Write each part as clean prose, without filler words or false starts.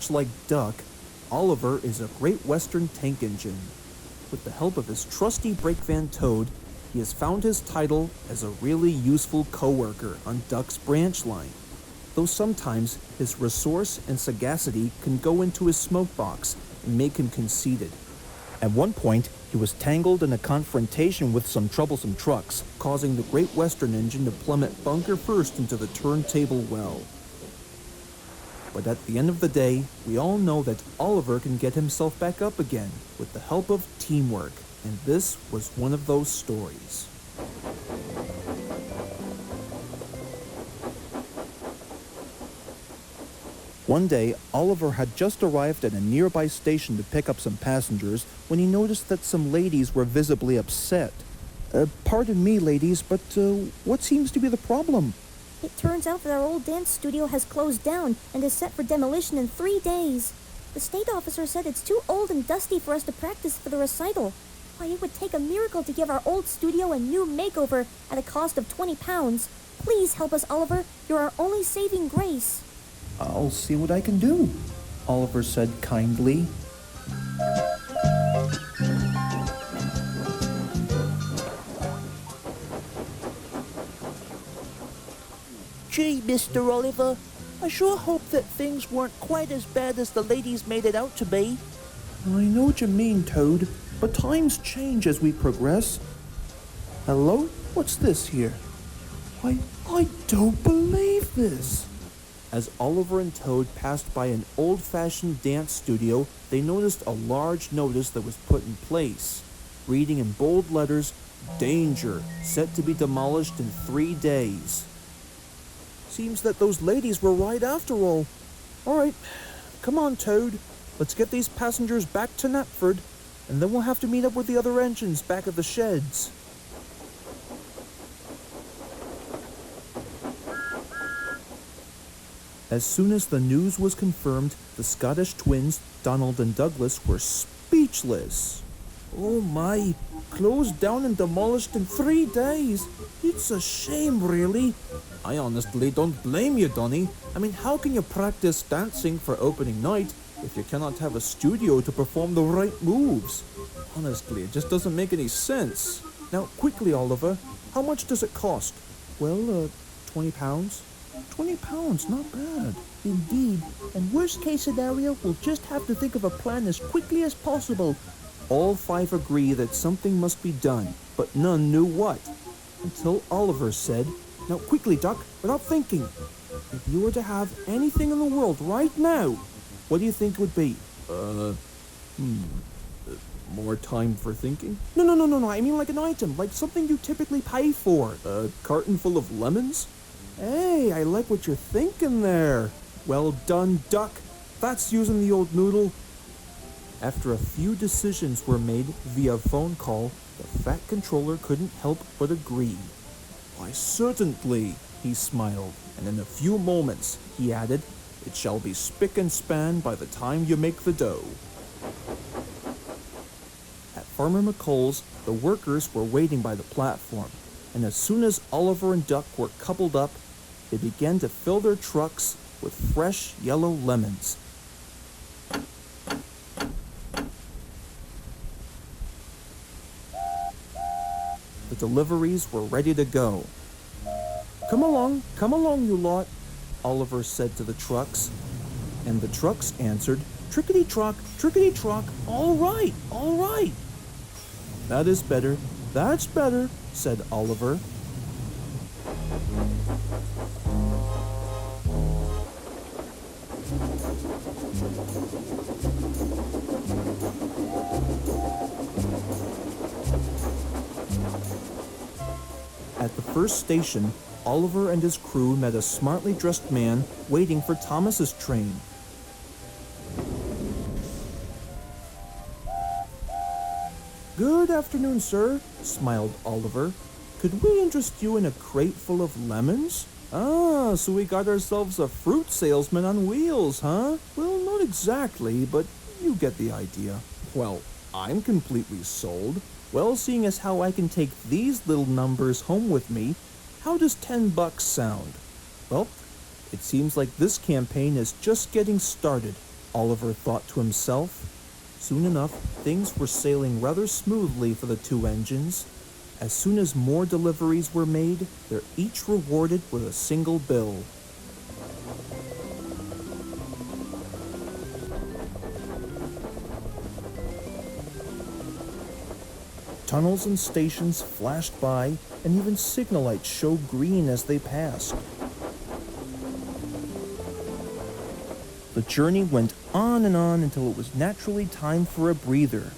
much like Duck, Oliver is a Great Western tank engine. With the help of his trusty brake van Toad, he has found his title as a really useful co-worker on Duck's branch line, though sometimes his resource and sagacity can go into his smoke box and make him conceited. At one point, he was tangled in a confrontation with some troublesome trucks, causing the Great Western engine to plummet bunker first into the turntable well. But at the end of the day, we all know that Oliver can get himself back up again with the help of teamwork, and this was one of those stories. One day, Oliver had just arrived at a nearby station to pick up some passengers when he noticed that some ladies were visibly upset. Pardon me, ladies, but what seems to be the problem? It turns out that our old dance studio has closed down and is set for demolition in 3 days. The state officer said it's too old and dusty for us to practice for the recital. Why, it would take a miracle to give our old studio a new makeover at a cost of £20. Please help us, Oliver. You're our only saving grace. I'll see what I can do, Oliver said kindly. Gee, Mr. Oliver, I sure hope that things weren't quite as bad as the ladies made it out to be. I know what you mean, Toad, but times change as we progress. Hello? What's this here? I don't believe this. As Oliver and Toad passed by an old-fashioned dance studio, they noticed a large notice that was put in place, reading in bold letters, "Danger, set to be demolished in 3 days." Seems that those ladies were right after all. All right, come on, Toad. Let's get these passengers back to Knapford, and then we'll have to meet up with the other engines back at the sheds. As soon as the news was confirmed, the Scottish twins, Donald and Douglas, were speechless. Oh my, closed down and demolished in 3 days. It's a shame, really. I honestly don't blame you, Donny. I mean, how can you practice dancing for opening night if you cannot have a studio to perform the right moves? Honestly, it just doesn't make any sense. Now, quickly, Oliver, how much does it cost? Well, £20. £20, not bad. Indeed, and worst case scenario, we'll just have to think of a plan as quickly as possible. All 5 agree that something must be done, but none knew what. Until Oliver said, "Now quickly, Duck, without thinking. If you were to have anything in the world right now, what do you think it would be?" More time for thinking? No. I mean like an item, like something you typically pay for. A carton full of lemons? Hey, I like what you're thinking there. Well done, Duck. That's using the old noodle. After a few decisions were made via phone call, the fat controller couldn't help but agree. Why, certainly, he smiled, and in a few moments, he added, "It shall be spick and span by the time you make the dough." At Farmer McColl's, the workers were waiting by the platform, and as soon as Oliver and Duck were coupled up, they began to fill their trucks with fresh yellow lemons. The deliveries were ready to go. Come along, you lot," Oliver said to the trucks. And the trucks answered, "Trickety-trock, trickety-trock, all right. That is better, that's better," said Oliver. At the first station, Oliver and his crew met a smartly dressed man waiting for Thomas's train. "Good afternoon, sir," smiled Oliver. "Could we interest you in a crate full of lemons?" "Ah, so we got ourselves a fruit salesman on wheels, huh?" "Well, not exactly, but you get the idea." "Well, I'm completely sold. Well, seeing as how I can take these little numbers home with me, how does $10 sound?" "Well, it seems like this campaign is just getting started. Oliver thought to himself. Soon enough, things were sailing rather smoothly for the two engines. As soon as more deliveries were made, they're each rewarded with a single bill. Tunnels and stations flashed by, and even signal lights showed green as they passed. The journey went on and on until it was naturally time for a breather.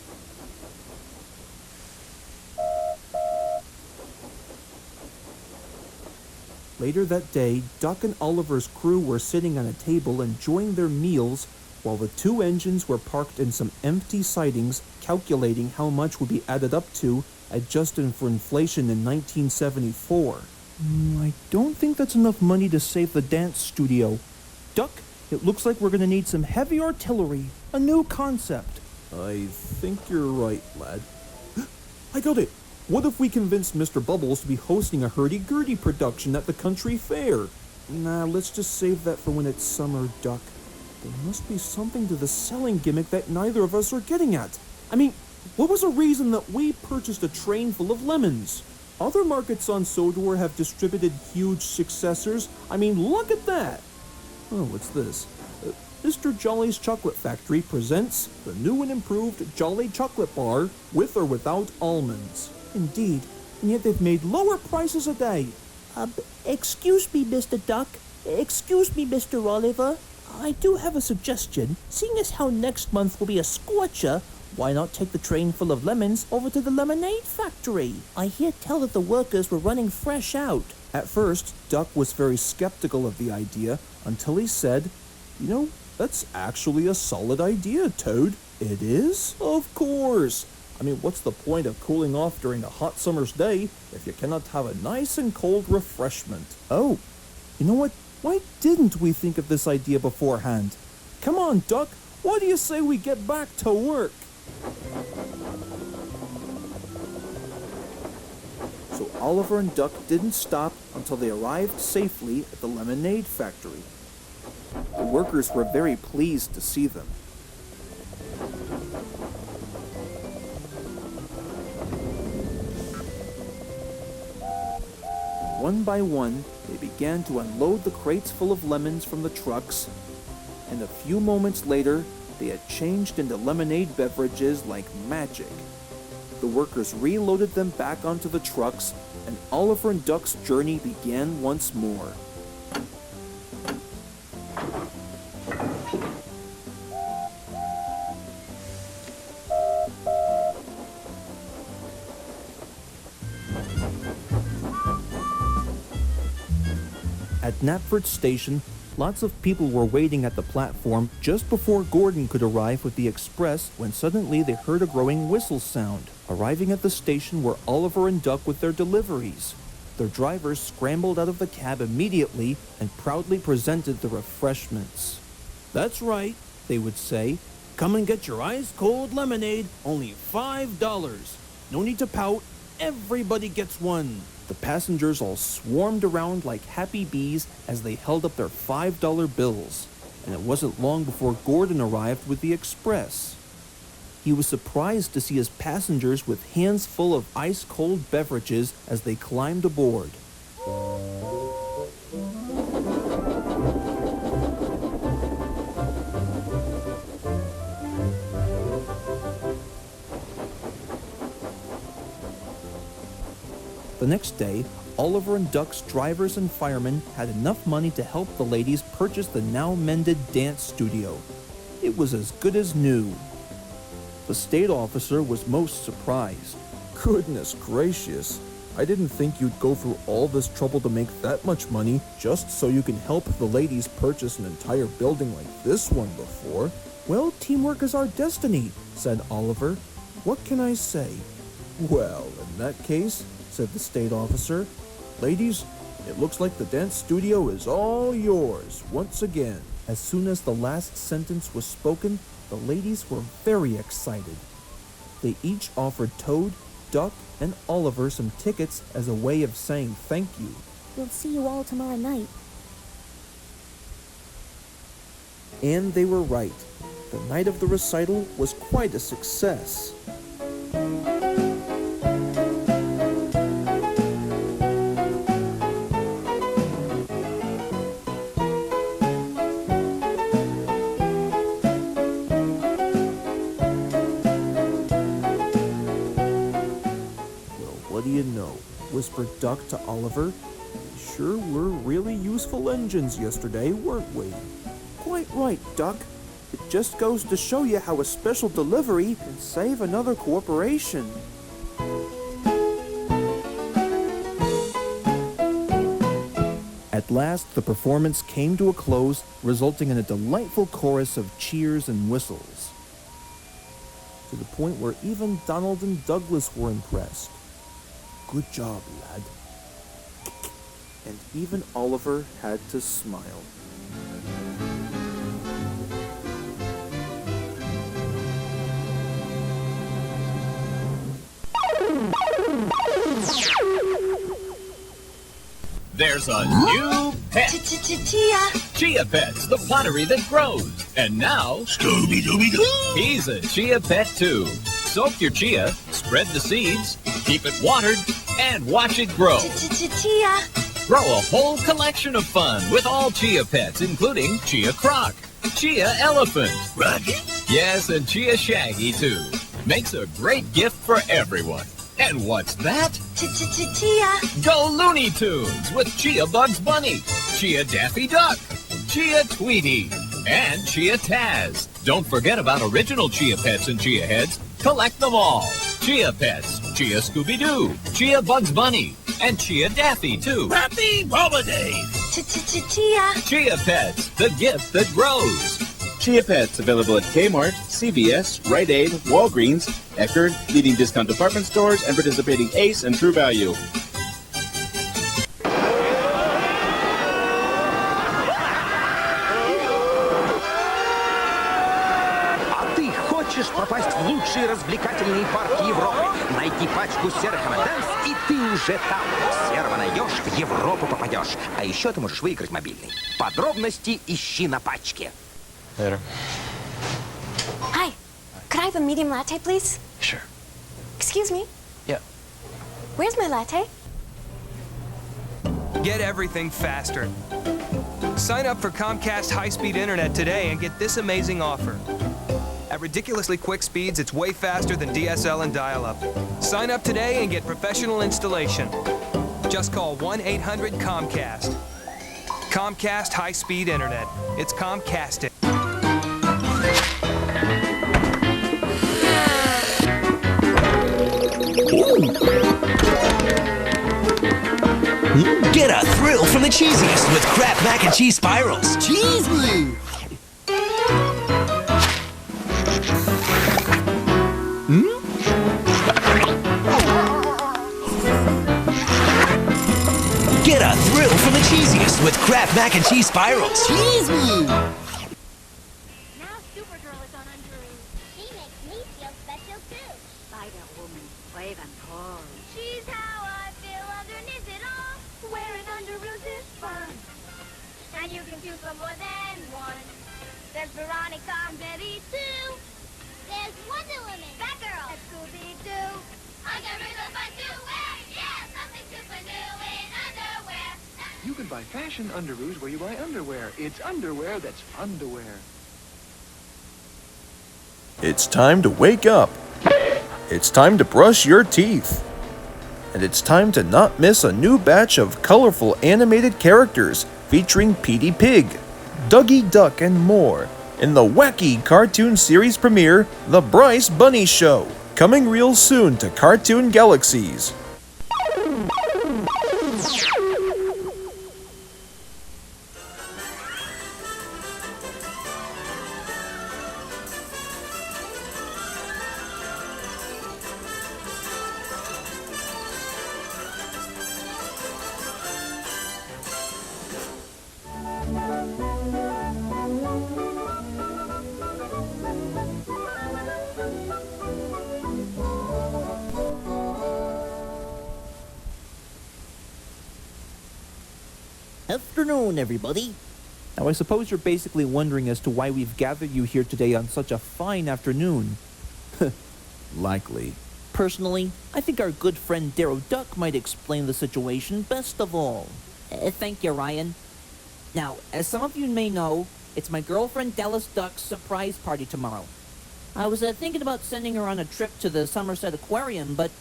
Later that day, Duck and Oliver's crew were sitting on a table enjoying their meals while the two engines were parked in some empty sidings, calculating how much would be added up to, adjusted for inflation in 1974. I don't think that's enough money to save the dance studio. Duck, it looks like we're going to need some heavy artillery, a new concept. I think you're right, lad. I got it. What if we convince Mr. Bubbles to be hosting a hurdy-gurdy production at the country fair? Nah, let's just save that for when it's summer, Duck. There must be something to the selling gimmick that neither of us are getting at. I mean, what was the reason that we purchased a train full of lemons? Other markets on Sodor have distributed huge successors. I mean, look at that! Oh, what's this? Mr. Jolly's Chocolate Factory presents the new and improved Jolly Chocolate Bar with or without almonds. Indeed, and yet they've made lower prices a day. Excuse me, Mr. Duck. Excuse me, Mr. Oliver. I do have a suggestion. Seeing as how next month will be a scorcher, why not take the train full of lemons over to the lemonade factory? I hear tell that the workers were running fresh out. At first, Duck was very skeptical of the idea until he said, "You know, that's actually a solid idea, Toad." "It is? Of course. I mean, what's the point of cooling off during a hot summer's day if you cannot have a nice and cold refreshment?" Oh, you know what? Why didn't we think of this idea beforehand? Come on, Duck. What do you say we get back to work? So Oliver and Duck didn't stop until they arrived safely at the lemonade factory. The workers were very pleased to see them. One by one, they began to unload the crates full of lemons from the trucks, and a few moments later, they had changed into lemonade beverages like magic. The workers reloaded them back onto the trucks, and Oliver and Duck's journey began once more. At Knapford Station, lots of people were waiting at the platform just before Gordon could arrive with the express when suddenly they heard a growing whistle sound. Arriving at the station were Oliver and Duck with their deliveries. Their drivers scrambled out of the cab immediately and proudly presented the refreshments. "That's right," they would say. "Come and get your ice-cold lemonade, only $5. No need to pout, everybody gets one." The passengers all swarmed around like happy bees as they held up their $5 bills, and it wasn't long before Gordon arrived with the express. He was surprised to see his passengers with hands full of ice-cold beverages as they climbed aboard. The next day, Oliver and Duck's drivers and firemen had enough money to help the ladies purchase the now-mended dance studio. It was as good as new. The state officer was most surprised. "Goodness gracious, I didn't think you'd go through all this trouble to make that much money just so you can help the ladies purchase an entire building like this one before." "Well, teamwork is our destiny," said Oliver. "What can I say?" "Well, in that case," said the state officer, "ladies, it looks like the dance studio is all yours once again." As soon as the last sentence was spoken, the ladies were very excited. They each offered Toad, Duck, and Oliver some tickets as a way of saying thank you. We'll see you all tomorrow night. And they were right. The night of the recital was quite a success. What do you know? Whispered Duck to Oliver. We sure were really useful engines yesterday, weren't we? Quite right, Duck. It just goes to show you how a special delivery can save another corporation. At last, the performance came to a close, resulting in a delightful chorus of cheers and whistles. To the point where even Donald and Douglas were impressed. Good job, lad. And even Oliver had to smile. There's a new pet. Chia. Chia Pet's the pottery that grows. And now, Scooby-Dooby-Doo! He's a Chia Pet too. Soak your chia, spread the seeds, keep it watered, and watch it grow. Chia. Grow a whole collection of fun with all Chia Pets, including Chia Croc, Chia Elephant, Rocky? Yes, and Chia Shaggy too. Makes a great gift for everyone. And what's that? Chia. Go Looney Tunes with Chia Bugs Bunny, Chia Daffy Duck, Chia Tweety, and Chia Taz. Don't forget about original Chia Pets and Chia Heads. Collect them all. Chia Pets, Chia Scooby-Doo, Chia Bugs Bunny, and Chia Daffy too. Happy holidays! Chia. Chia Pets, the gift that grows. Chia Pets available at Kmart, CVS, Rite Aid, Walgreens, Eckerd, leading discount department stores, and participating Ace and True Value. А ты хочешь попасть в лучшие развлекательные парки Европы? Найди пачку серых M&M's, и ты уже там. Серого найдешь, в Европу попадешь. А еще ты можешь выиграть мобильный. Подробности ищи на пачке. Later. Hi. Could I have a medium latte, please? Sure. Excuse me. Yeah. Where's my latte? Get everything faster. Sign up for Comcast high-speed internet today and get this amazing offer. At ridiculously quick speeds, it's way faster than DSL and dial-up. Sign up today and get professional installation. Just call 1-800-COMCAST. Comcast high-speed internet. It's Comcast. Get a thrill from the cheesiest with Kraft Mac and Cheese Spirals. Cheese Blue! Get a thrill from the cheesiest with Kraft Mac and Cheese Spirals. Cheese Blue! Now Supergirl is on Underoos. She makes me feel special too. Spider-Woman, brave and tall. She's how I feel underneath it all. Wearing Underoos is fun. And you can choose from more than one. There's Veronica and Betty too. There's Wonder Woman, Batgirl, and Scooby-Doo. I got rid of my new wear. Yeah, something super new in underwear. You can buy fashion underoos where you buy underwear. It's underwear that's fun to wear. It's time to wake up. It's time to brush your teeth. And it's time to not miss a new batch of colorful animated characters featuring Petey Pig, Dougie Duck, and more in the wacky cartoon series premiere, The Bryce Bunny Show, coming real soon to Cartoon Galaxies. Afternoon, everybody. Now, I suppose you're basically wondering as to why we've gathered you here today on such a fine afternoon. Likely. Personally, I think our good friend Darrow Duck might explain the situation best of all. Thank you, Ryan. Now, as some of you may know, it's my girlfriend Dallas Duck's surprise party tomorrow. I was thinking about sending her on a trip to the Somerset Aquarium, but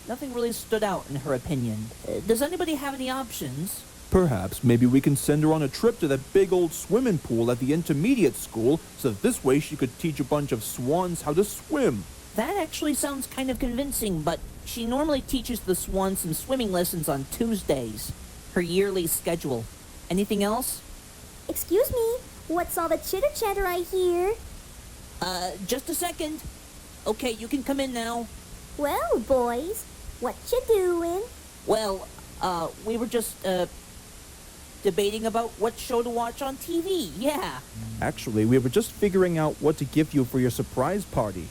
nothing really stood out in her opinion. Does anybody have any options? Perhaps maybe we can send her on a trip to that big old swimming pool at the intermediate school, so that this way she could teach a bunch of swans how to swim. That actually sounds kind of convincing, but she normally teaches the swans some swimming lessons on Tuesdays. Her yearly schedule. Anything else? Excuse me, what's all the chitter-chatter I hear? Just a second. Okay, you can come in now. Well, boys, what you doing? Well, we were just, debating about what show to watch on TV, yeah. Actually, we were just figuring out what to give you for your surprise party.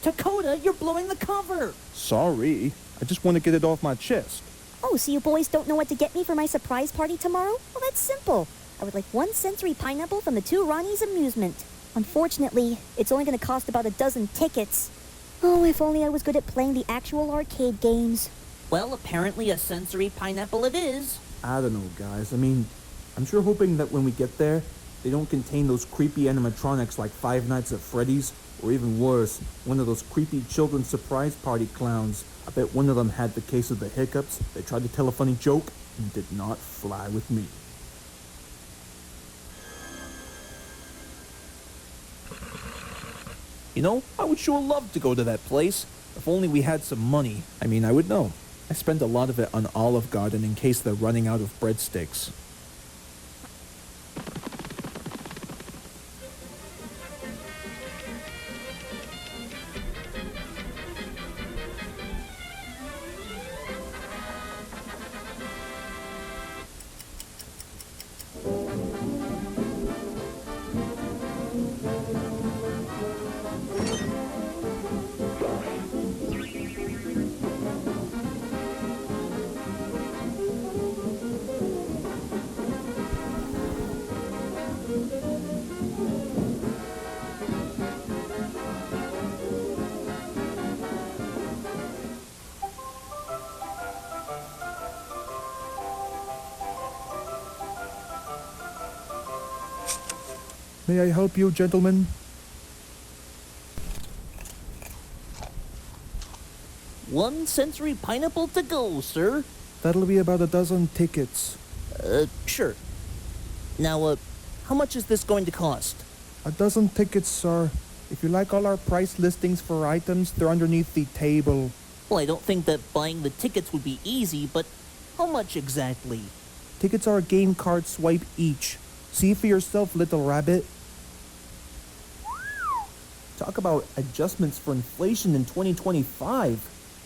Dakota, you're blowing the cover! Sorry, I just want to get it off my chest. Oh, so you boys don't know what to get me for my surprise party tomorrow? Well, that's simple. I would like 1 sensory pineapple from the 2 Ronnie's Amusement. Unfortunately, it's only going to cost about a dozen tickets. Oh, if only I was good at playing the actual arcade games. Well, apparently a sensory pineapple it is. I don't know, guys. I mean, I'm sure hoping that when we get there, they don't contain those creepy animatronics like Five Nights at Freddy's, or even worse, one of those creepy children's surprise party clowns. I bet one of them had the case of the hiccups. They tried to tell a funny joke and did not fly with me. You know, I would sure love to go to that place. If only we had some money. I mean, I would know. I spend a lot of it on Olive Garden in case they're running out of breadsticks. May I help you, gentlemen? One sensory pineapple to go, sir. That'll be about a dozen tickets. Sure. Now, how much is this going to cost? A dozen tickets, sir. If you like all our price listings for items, they're underneath the table. Well, I don't think that buying the tickets would be easy, but how much exactly? Tickets are a game card swipe each. See for yourself, little rabbit. Talk about adjustments for inflation in 2025.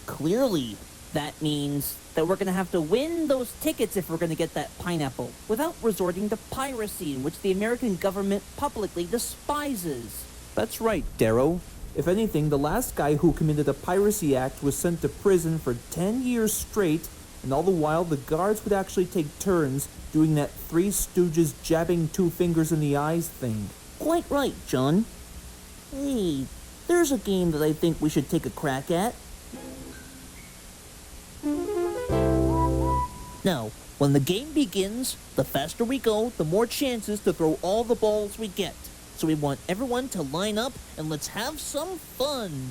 Clearly, that means that we're gonna have to win those tickets if we're gonna get that pineapple, without resorting to piracy, which the American government publicly despises. That's right, Darrow. If anything, the last guy who committed a piracy act was sent to prison for 10 years straight, and all the while the guards would actually take turns doing that Three Stooges jabbing 2 fingers in the eyes thing. Quite right, John. Hey, there's a game that I think we should take a crack at. Now, when the game begins, the faster we go, the more chances to throw all the balls we get. So we want everyone to line up and let's have some fun.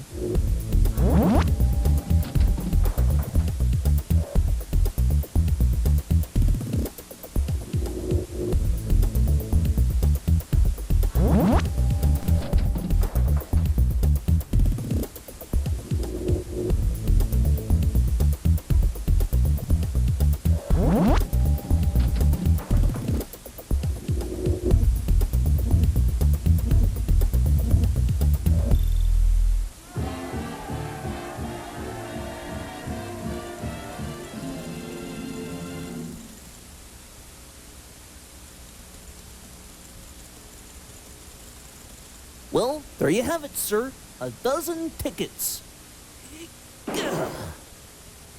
Well, there you have it, sir. A dozen tickets.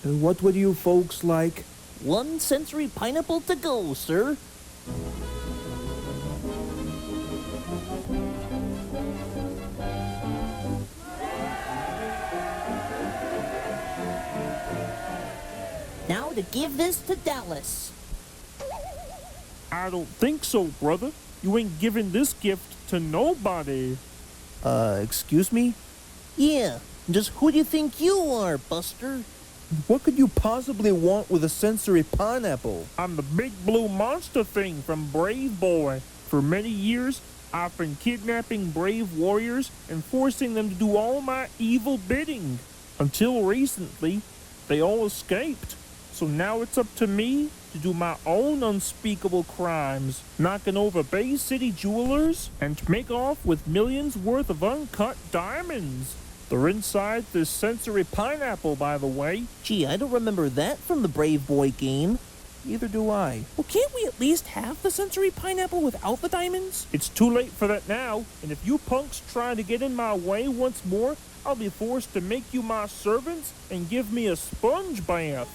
What would you folks like? One sensory pineapple to go, sir. Now to give this to Dallas. I don't think so, brother. You ain't giving this gift to nobody. Excuse me? Yeah, just who do you think you are, Buster? What could you possibly want with a sensory pineapple? I'm the big blue monster thing from Brave Boy. For many years, I've been kidnapping brave warriors and forcing them to do all my evil bidding. Until recently, they all escaped. So now it's up to me to do my own unspeakable crimes, knocking over Bay City jewelers and to make off with millions worth of uncut diamonds. They're inside this sensory pineapple, by the way. Gee, I don't remember that from the Brave Boy game. Neither do I. Well, can't we at least have the sensory pineapple without the diamonds? It's too late for that now, and if you punks try to get in my way once more, I'll be forced to make you my servants and give me a sponge bath.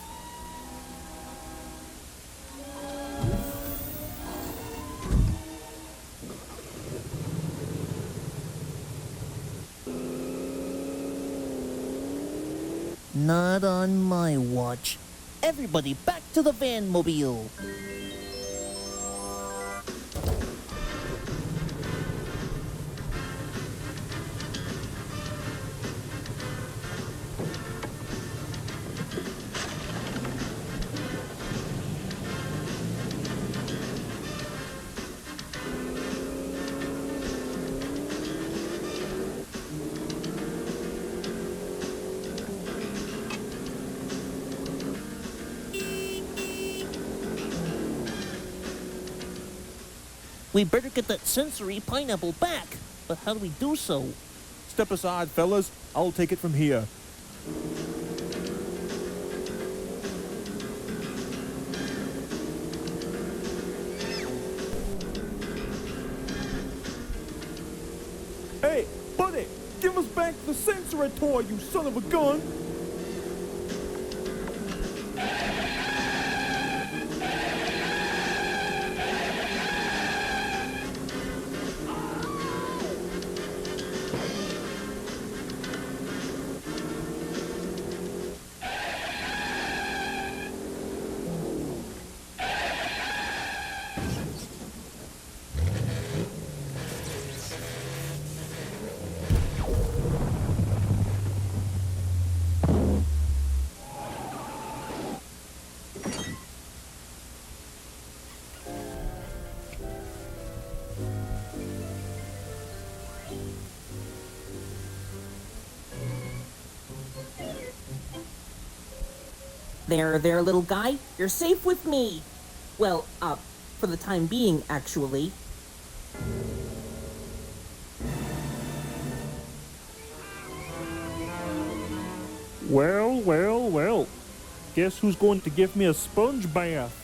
Not on my watch. Everybody back to the van mobile. We better get that sensory pineapple back. But how do we do so? Step aside, fellas. I'll take it from here. Hey, buddy! Give us back the sensory toy, you son of a gun! There, little guy. You're safe with me. Well, for the time being, actually. Well. Guess who's going to give me a sponge bath?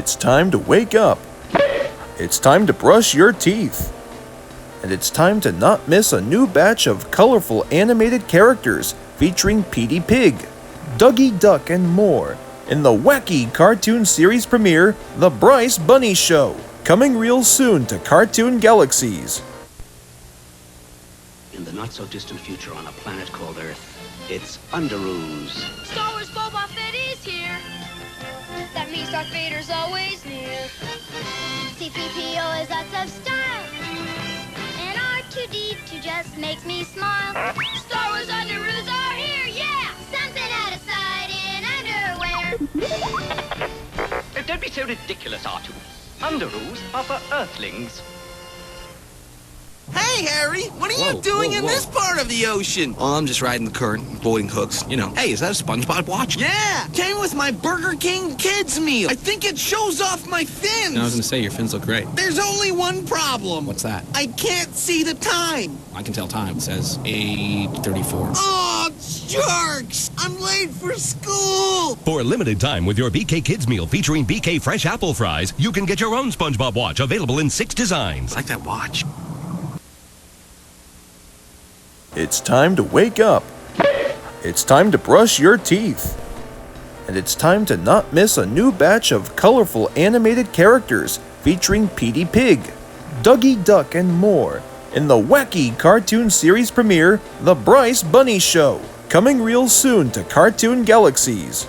It's time to wake up. It's time to brush your teeth. And it's time to not miss a new batch of colorful animated characters featuring Petey Pig, Dougie Duck, and more in the wacky cartoon series premiere, The Bryce Bunny Show, coming real soon to Cartoon Galaxies. In the not-so-distant future on a planet called Earth, it's Underoos. Star Wars Boba Fett is here. That means Darth Vader's always near. C-3PO is lots of style. And R2-D2 just makes me smile. Star Wars Underoos are here, yeah! Something out of sight in underwear. Don't be so ridiculous, R2. Underoos are for Earthlings. Hey, Harry, what are you doing in this part of the ocean? Oh, I'm just riding the current, avoiding hooks. You know, hey, is that a SpongeBob watch? Yeah, came with my Burger King kids meal. I think it shows off my fins. No, I was gonna say, your fins look great. There's only one problem. What's that? I can't see the time. I can tell time. It says 8:34. Oh, jerks! I'm late for school. For a limited time with your BK Kids meal featuring BK Fresh Apple Fries, you can get your own SpongeBob watch available in 6 designs. I like that watch. It's time to wake up. It's time to brush your teeth. And it's time to not miss a new batch of colorful animated characters featuring Petey Pig, Dougie Duck, and more in the wacky cartoon series premiere, The Bryce Bunny Show, coming real soon to Cartoon Galaxies.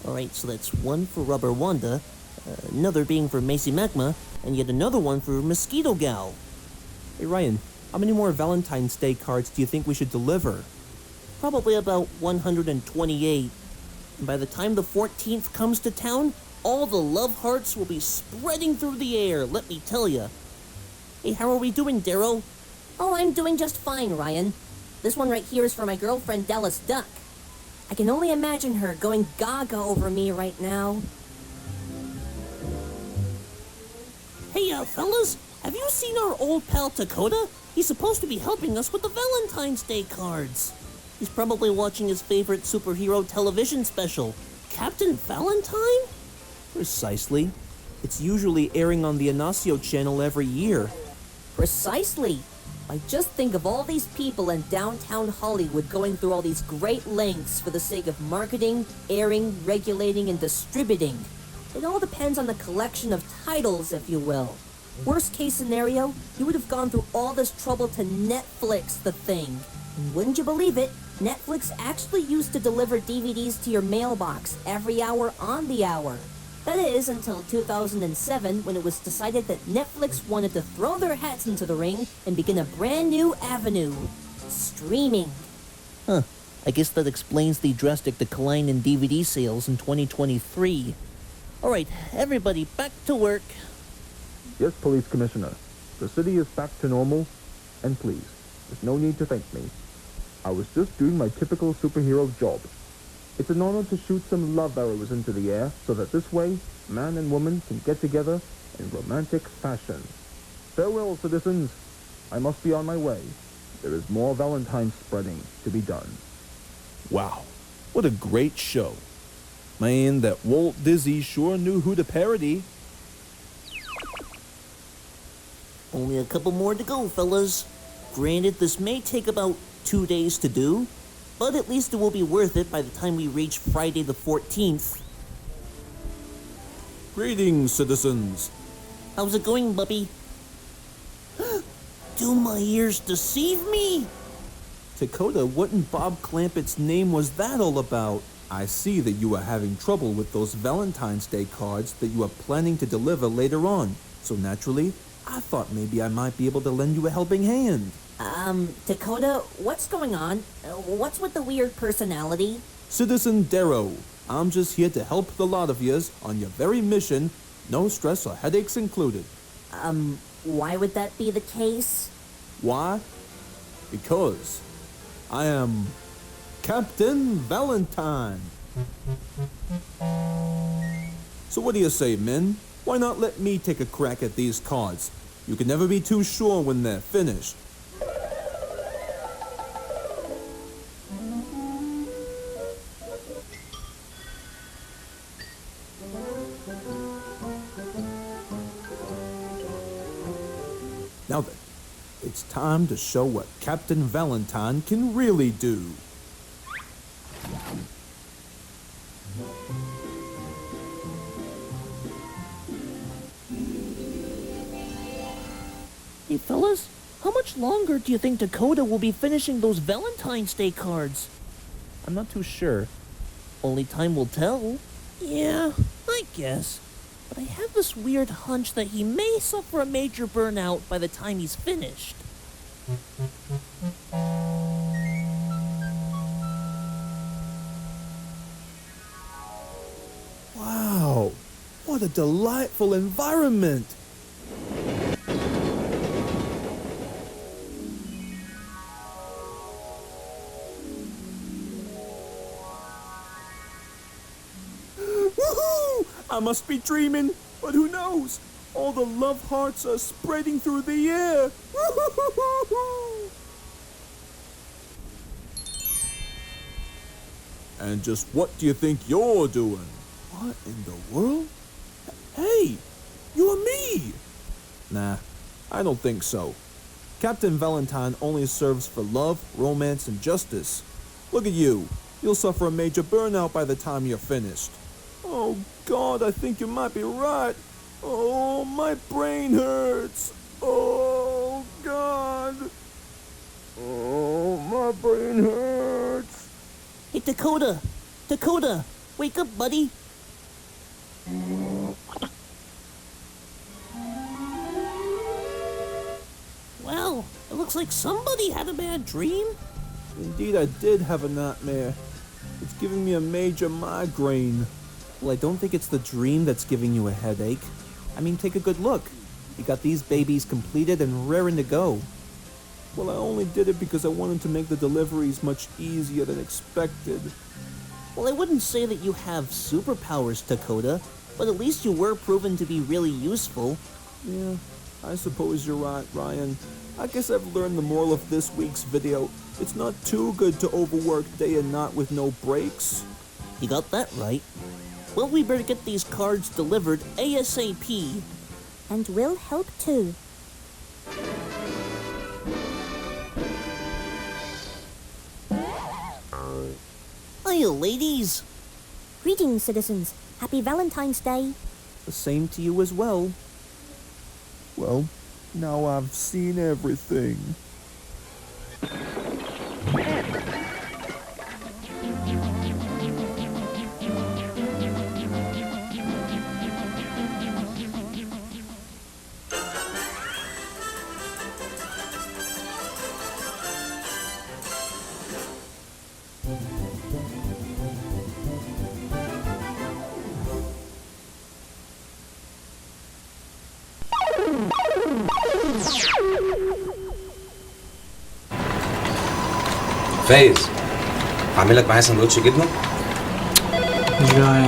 Alright, so that's one for Rubber Wanda, another being for Macy Magma, and yet another one for Mosquito Gal. Hey Ryan, how many more Valentine's Day cards do you think we should deliver? Probably about 128. And by the time the 14th comes to town, all the love hearts will be spreading through the air, let me tell ya. Hey, how are we doing, Darrow? Oh, I'm doing just fine, Ryan. This one right here is for my girlfriend, Dallas Duck. I can only imagine her going gaga over me right now. Hey, fellas, have you seen our old pal Dakota? He's supposed to be helping us with the Valentine's Day cards. He's probably watching his favorite superhero television special, Captain Valentine? Precisely. It's usually airing on the Inacio channel every year. Precisely. I just think of all these people in downtown Hollywood going through all these great lengths for the sake of marketing, airing, regulating, and distributing. It all depends on the collection of titles, if you will. Worst case scenario, you would have gone through all this trouble to Netflix the thing. And wouldn't you believe it, Netflix actually used to deliver DVDs to your mailbox every hour on the hour. That is, until 2007, when it was decided that Netflix wanted to throw their hats into the ring and begin a brand new avenue. Streaming. Huh. I guess that explains the drastic decline in DVD sales in 2023. Alright, everybody back to work. Yes, Police Commissioner. The city is back to normal. And please, there's no need to thank me. I was just doing my typical superhero job. It's an honor to shoot some love arrows into the air so that this way, man and woman can get together in romantic fashion. Farewell, citizens. I must be on my way. There is more Valentine spreading to be done. Wow, what a great show. Man, that Walt Disney sure knew who to parody. Only a couple more to go, fellas. Granted, this may take about 2 days to do, but at least it will be worth it by the time we reach Friday the 14th. Greetings, citizens. How's it going, Bubby? Do my ears deceive me? Dakota, what in Bob Clampett's name was that all about? I see that you are having trouble with those Valentine's Day cards that you are planning to deliver later on. So naturally, I thought maybe I might be able to lend you a helping hand. Dakota, what's going on? What's with the weird personality? Citizen Darrow, I'm just here to help the lot of yous on your very mission, no stress or headaches included. Why would that be the case? Why? Because I am Captain Valentine. So what do you say, men? Why not let me take a crack at these cards? You can never be too sure when they're finished. Now then, it's time to show what Captain Valentine can really do. Hey, fellas, how much longer do you think Dakota will be finishing those Valentine's Day cards? I'm not too sure. Only time will tell. Yeah, I guess. But I have this weird hunch that he may suffer a major burnout by the time he's finished. Wow, what a delightful environment! Woohoo! I must be dreaming, but who knows? All the love hearts are spreading through the air. Woo-hoo-hoo-hoo-hoo! And just what do you think you're doing? What in the world? Hey, you're me! Nah, I don't think so. Captain Valentine only serves for love, romance, and justice. Look at you. You'll suffer a major burnout by the time you're finished. Oh, God, I think you might be right. Oh, my brain hurts. Oh, God. Oh, my brain hurts. Hey, Dakota! Dakota! Wake up, buddy! Well, it looks like somebody had a bad dream. Indeed, I did have a nightmare. It's giving me a major migraine. Well, I don't think it's the dream that's giving you a headache. I mean, take a good look. You got these babies completed and raring to go. Well, I only did it because I wanted to make the deliveries much easier than expected. Well, I wouldn't say that you have superpowers, Dakota, but at least you were proven to be really useful. Yeah, I suppose you're right, Ryan. I guess I've learned the moral of this week's video. It's not too good to overwork day and night with no breaks. You got that right. Well, we better get these cards delivered ASAP. And we'll help too. Hiya, ladies. Greetings, citizens. Happy Valentine's Day. The same to you as well. Well, now I've seen everything. فايز اعمل لك معايا سندوتش جبنه. جاي.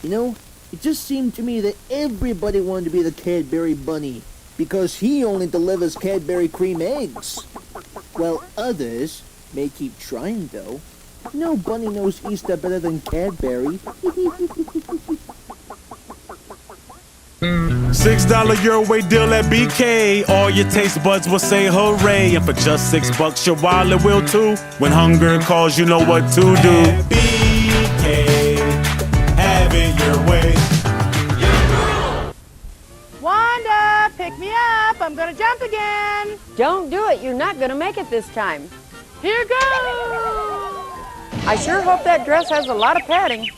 You know, It just seemed to me that everybody wanted to be the Cadbury bunny because he only delivers Cadbury cream eggs. While others may keep trying, though. No bunny knows Easter better than Cadbury. $6 your way deal at BK. All your taste buds will say hooray. And for just $6, your wallet will too. When hunger calls, you know what to do. At BK, have it your way. Wanda, pick me up. I'm gonna jump again. Don't do it. You're not gonna make it this time. Here goes. I sure hope that dress has a lot of padding.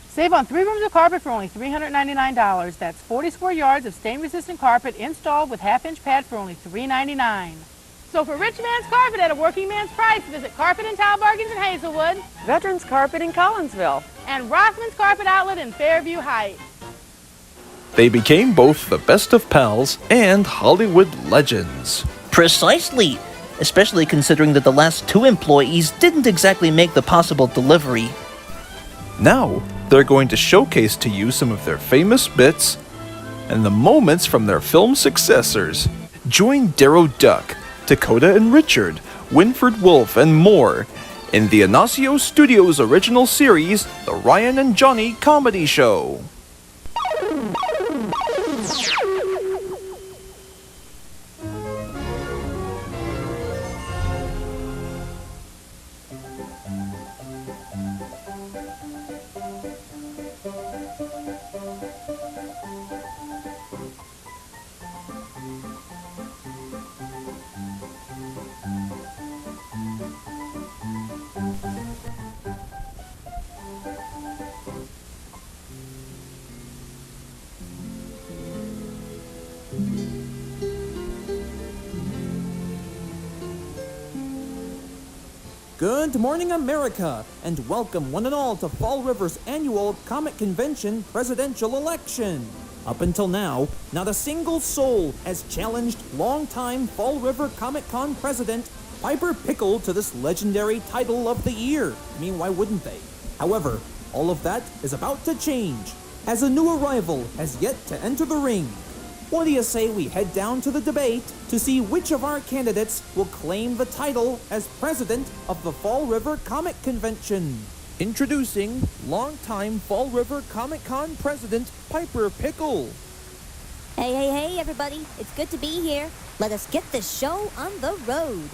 Save on 3 rooms of carpet for only $399. That's 40 square yards of stain-resistant carpet installed with half-inch pad for only $399. So for rich man's carpet at a working man's price, visit Carpet and Tile Bargains in Hazelwood, Veterans Carpet in Collinsville, and Rothman's Carpet Outlet in Fairview Heights. They became both the best of pals and Hollywood legends. Precisely, especially considering that the last 2 employees didn't exactly make the possible delivery. Now, they're going to showcase to you some of their famous bits and the moments from their film successors. Join Darrow Duck, Dakota and Richard, Winford Wolfe, and more in the Inacio Studios original series, The Ryan and Johnny Comedy Show. Good morning, America, and welcome one and all to Fall River's annual Comic Convention presidential election. Up until now, not a single soul has challenged longtime Fall River Comic Con president Piper Pickle to this legendary title of the year. I mean, why wouldn't they? However, all of that is about to change, as a new arrival has yet to enter the ring. What do you say we head down to the debate to see which of our candidates will claim the title as president of the Fall River Comic Convention? Introducing longtime Fall River Comic Con president Piper Pickle. Hey, everybody. It's good to be here. Let us get this show on the road.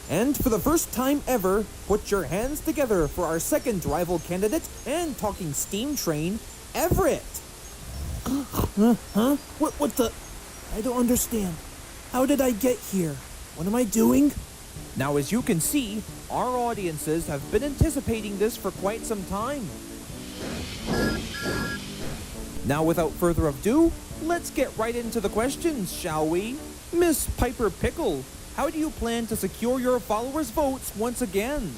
And for the first time ever, put your hands together for our second rival candidate and talking steam train, Everett. Huh? What the? I don't understand. How did I get here? What am I doing? Now, as you can see, our audiences have been anticipating this for quite some time. Now, without further ado, let's get right into the questions, shall we? Miss Piper Pickle, how do you plan to secure your followers' votes once again?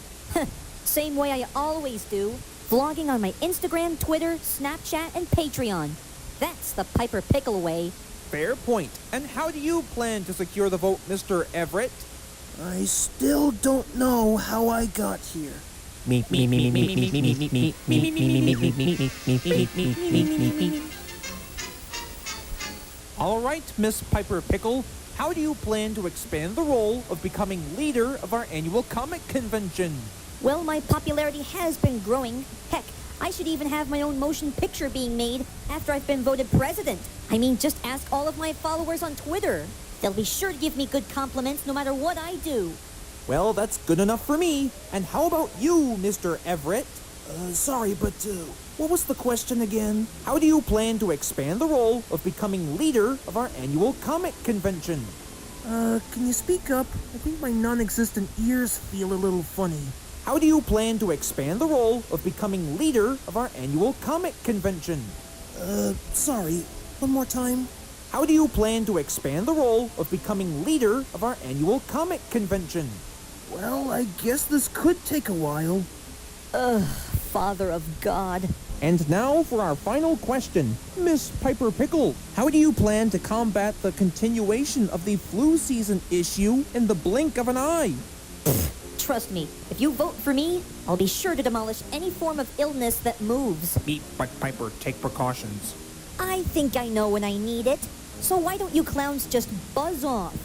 Same way I always do. Vlogging on my Instagram, Twitter, Snapchat, and Patreon. That's the Piper Pickle way. Fair point. And how do you plan to secure the vote, Mr. Everett? I still don't know how I got here. All right, Miss Piper Pickle, how do you plan to expand the role of becoming leader of our annual comic convention? Well, my popularity has been growing. Heck, I should even have my own motion picture being made after I've been voted president. I mean, just ask all of my followers on Twitter. They'll be sure to give me good compliments no matter what I do. Well, that's good enough for me. And how about you, Mr. Everett? Sorry, but what was the question again? How do you plan to expand the role of becoming leader of our annual comic convention? Can you speak up? I think my non-existent ears feel a little funny. How do you plan to expand the role of becoming leader of our annual comic convention? Sorry. One more time. How do you plan to expand the role of becoming leader of our annual comic convention? Well, I guess this could take a while. Ugh, Father of God. And now for our final question. Miss Piper Pickle, how do you plan to combat the continuation of the flu season issue in the blink of an eye? Trust me, if you vote for me, I'll be sure to demolish any form of illness that moves. Beep, Piper, take precautions. I think I know when I need it. So why don't you clowns just buzz off?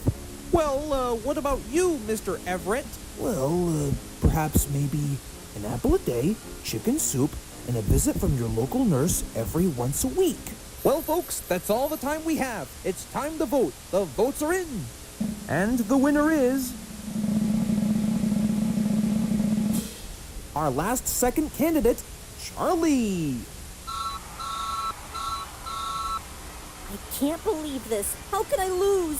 Well, what about you, Mr. Everett? Well, perhaps maybe an apple a day, chicken soup, and a visit from your local nurse every once a week. Well, folks, that's all the time we have. It's time to vote. The votes are in. And the winner is... our last second candidate, Charlie. I can't believe this. How could I lose?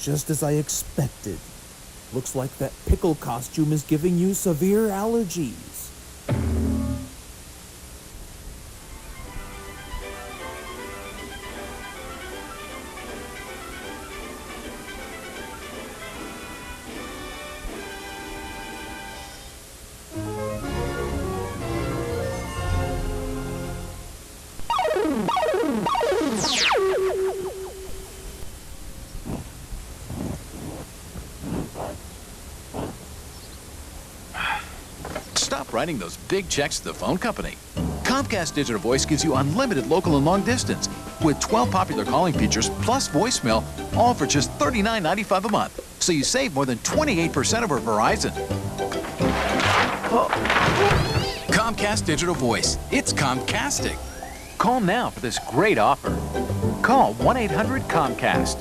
Just as I expected. Looks like that pickle costume is giving you severe allergies. Stop writing those big checks to the phone company. Comcast Digital Voice gives you unlimited local and long distance with 12 popular calling features plus voicemail, all for just $39.95 a month. So you save more than 28% over Verizon. Comcast Digital Voice. It's Comcastic. Call now for this great offer. Call 1-800-COMCAST.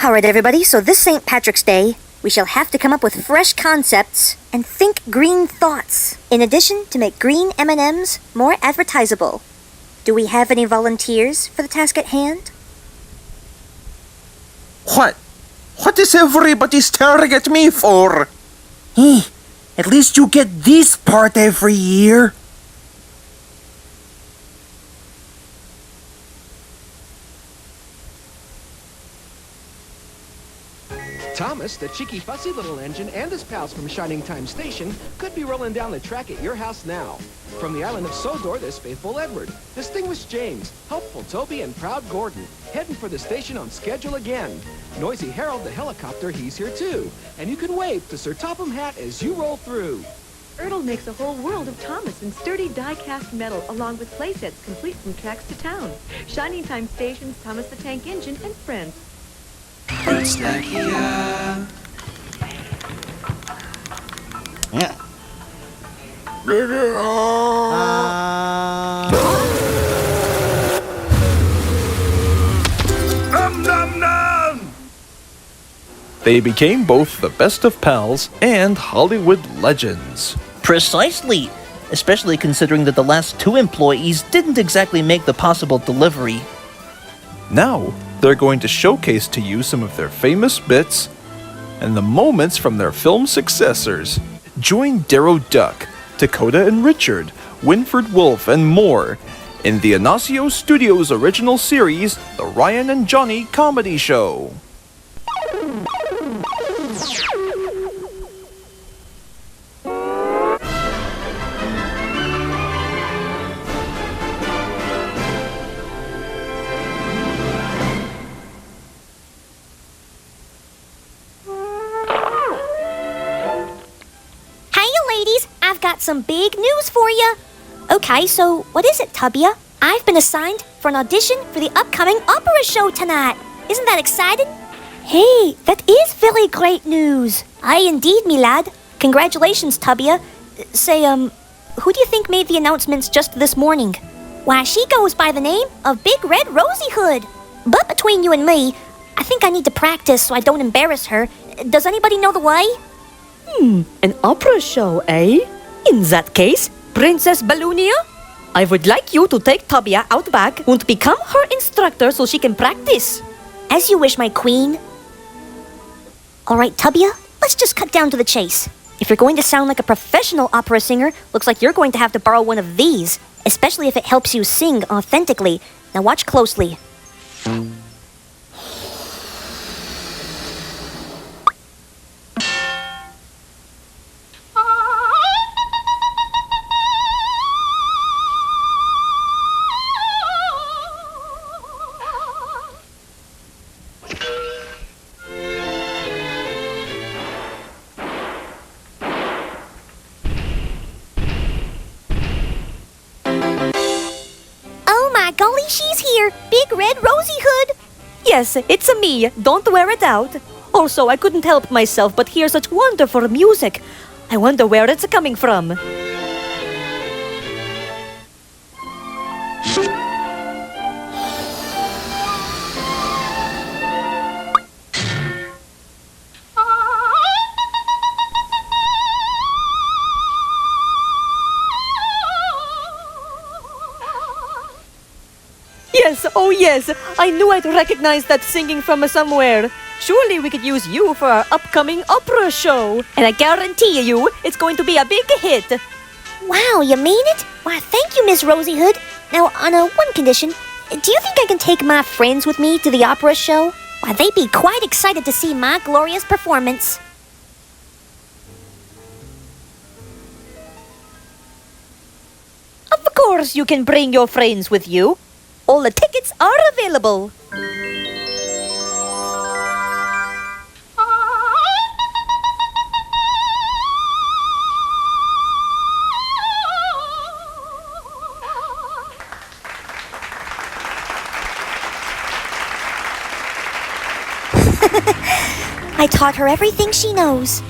All right, everybody, so this St. Patrick's Day, we shall have to come up with fresh concepts and think green thoughts, in addition to make green M&Ms more advertisable. Do we have any volunteers for the task at hand? What? What is everybody staring at me for? At least you get this part every year. Thomas, the cheeky, fussy little engine, and his pals from Shining Time Station could be rolling down the track at your house now. From the island of Sodor, there's faithful Edward, distinguished James, helpful Toby, and proud Gordon, heading for the station on schedule again. Noisy Harold, the helicopter, he's here too. And you can wave to Sir Topham Hatt as you roll through. Ertl makes a whole world of Thomas in sturdy die-cast metal, along with playsets complete from tracks to town. Shining Time Stations, Thomas the Tank Engine, and friends. Yeah. They became both the best of pals and Hollywood legends. Precisely, especially considering that the last two employees didn't exactly make the possible delivery. Now, they're going to showcase to you some of their famous bits and the moments from their film successors. Join Darrow Duck, Dakota and Richard, Winford Wolf, and more in the Inacio Studios original series, The Ryan and Johnny Comedy Show. I've got some big news for you. Okay, so what is it, Tubia? I've been assigned for an audition for the upcoming opera show tonight. Isn't that exciting? Hey, that is very great news. Aye, indeed, me lad. Congratulations, Tubia. Say, who do you think made the announcements just this morning? Why, she goes by the name of Big Red Rosy Hood. But between you and me, I think I need to practice so I don't embarrass her. Does anybody know the way? An opera show, eh? In that case, Princess Balloonia, I would like you to take Tubia out back and become her instructor so she can practice. As you wish, my queen. All right, Tubia, let's just cut down to the chase. If you're going to sound like a professional opera singer, looks like you're going to have to borrow one of these, especially if it helps you sing authentically. Now watch closely. she's here! Big Red Rosy Hood! Yes, it's me. Don't wear it out. Also, I couldn't help myself but hear such wonderful music. I wonder where it's coming from. Yes, oh yes, I knew I'd recognize that singing from somewhere. Surely we could use you for our upcoming opera show. And I guarantee you, it's going to be a big hit. Wow, you mean it? Why, thank you, Miss Rosy Hood. Now, on one condition, do you think I can take my friends with me to the opera show? Why, they'd be quite excited to see my glorious performance. Of course you can bring your friends with you. All the tickets are available. I taught her everything she knows.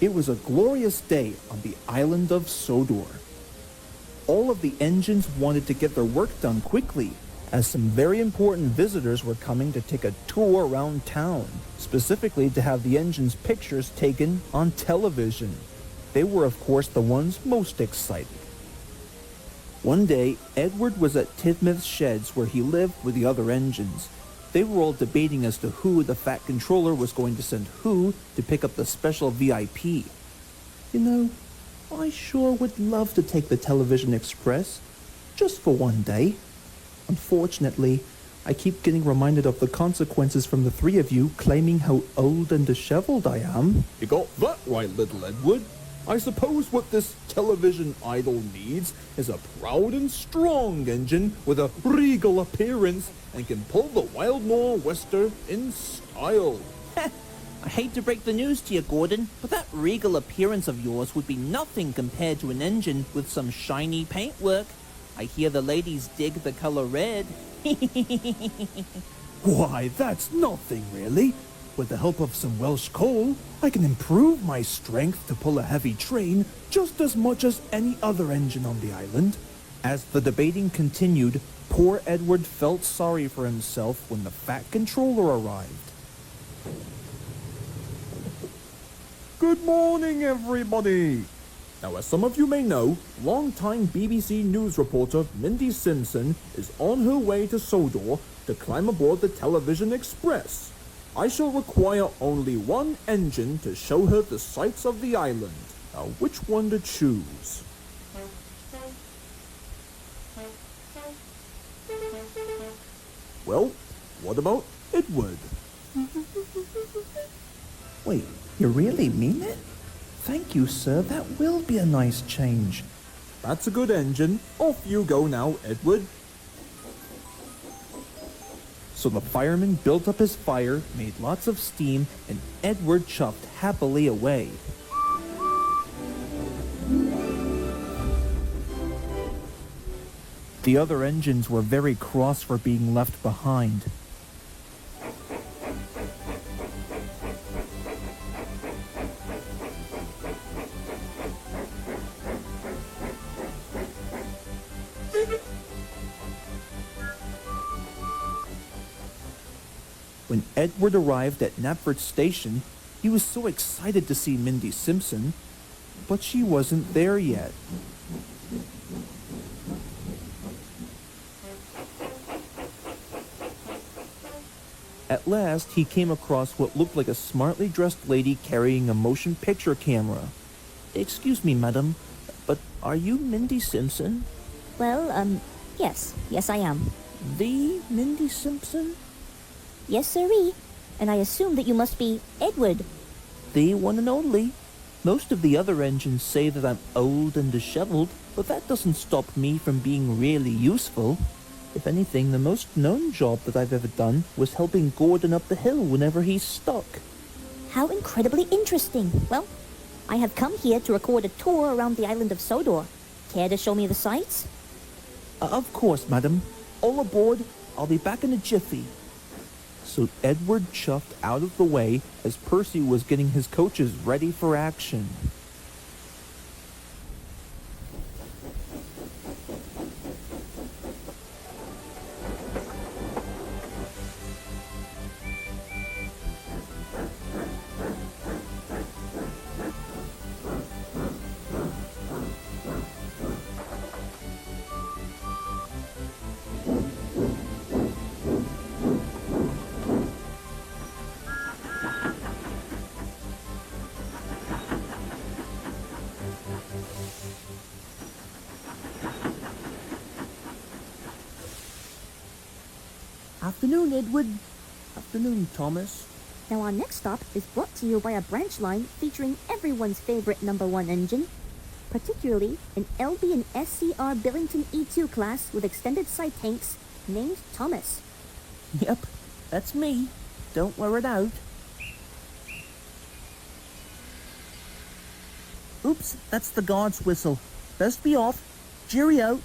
It was a glorious day on the island of Sodor. All of the engines wanted to get their work done quickly, as some very important visitors were coming to take a tour around town, specifically to have the engine's pictures taken on television. They were, of course, the ones most excited. One day, Edward was at Tidmouth's sheds where he lived with the other engines. They were all debating as to who the Fat Controller was going to send who to pick up the special VIP. You know, I sure would love to take the Television Express, just for one day. Unfortunately, I keep getting reminded of the consequences from the three of you claiming how old and disheveled I am. You got that right, little Edward. I suppose what this television idol needs is a proud and strong engine with a regal appearance and can pull the Wild Nor'wester in style. I hate to break the news to you, Gordon, but that regal appearance of yours would be nothing compared to an engine with some shiny paintwork. I hear the ladies dig the color red. Why, that's nothing, really. With the help of some Welsh coal, I can improve my strength to pull a heavy train just as much as any other engine on the island. As the debating continued, poor Edward felt sorry for himself when the Fat Controller arrived. Good morning, everybody. Now, as some of you may know, longtime BBC News reporter Mindy Simpson is on her way to Sodor to climb aboard the Television Express. I shall require only one engine to show her the sights of the island. Now, which one to choose? Well, what about Edward? Wait, you really mean it? Thank you, sir. That will be a nice change. That's a good engine. Off you go now, Edward. So the fireman built up his fire, made lots of steam, and Edward chuffed happily away. The other engines were very cross for being left behind. When Edward arrived at Knapford Station, he was so excited to see Mindy Simpson, but she wasn't there yet. At last, he came across what looked like a smartly dressed lady carrying a motion picture camera. Excuse me, madam, but are you Mindy Simpson? Well, yes. Yes, I am. The Mindy Simpson? Yes, sirree. And I assume that you must be Edward. The one and only. Most of the other engines say that I'm old and disheveled, but that doesn't stop me from being really useful. If anything, the most known job that I've ever done was helping Gordon up the hill whenever he's stuck. How incredibly interesting. Well, I have come here to record a tour around the island of Sodor. Care to show me the sights? Of course, madam. All aboard. I'll be back in a jiffy. So Edward chuffed out of the way as Percy was getting his coaches ready for action. Afternoon, Edward. Afternoon, Thomas. Now our next stop is brought to you by a branch line featuring everyone's favorite #1 engine, particularly an LB and SCR Billington E2 class with extended side tanks named Thomas. Yep, that's me. Don't wear it out. Oops, that's the guard's whistle. Best be off. Cheerio.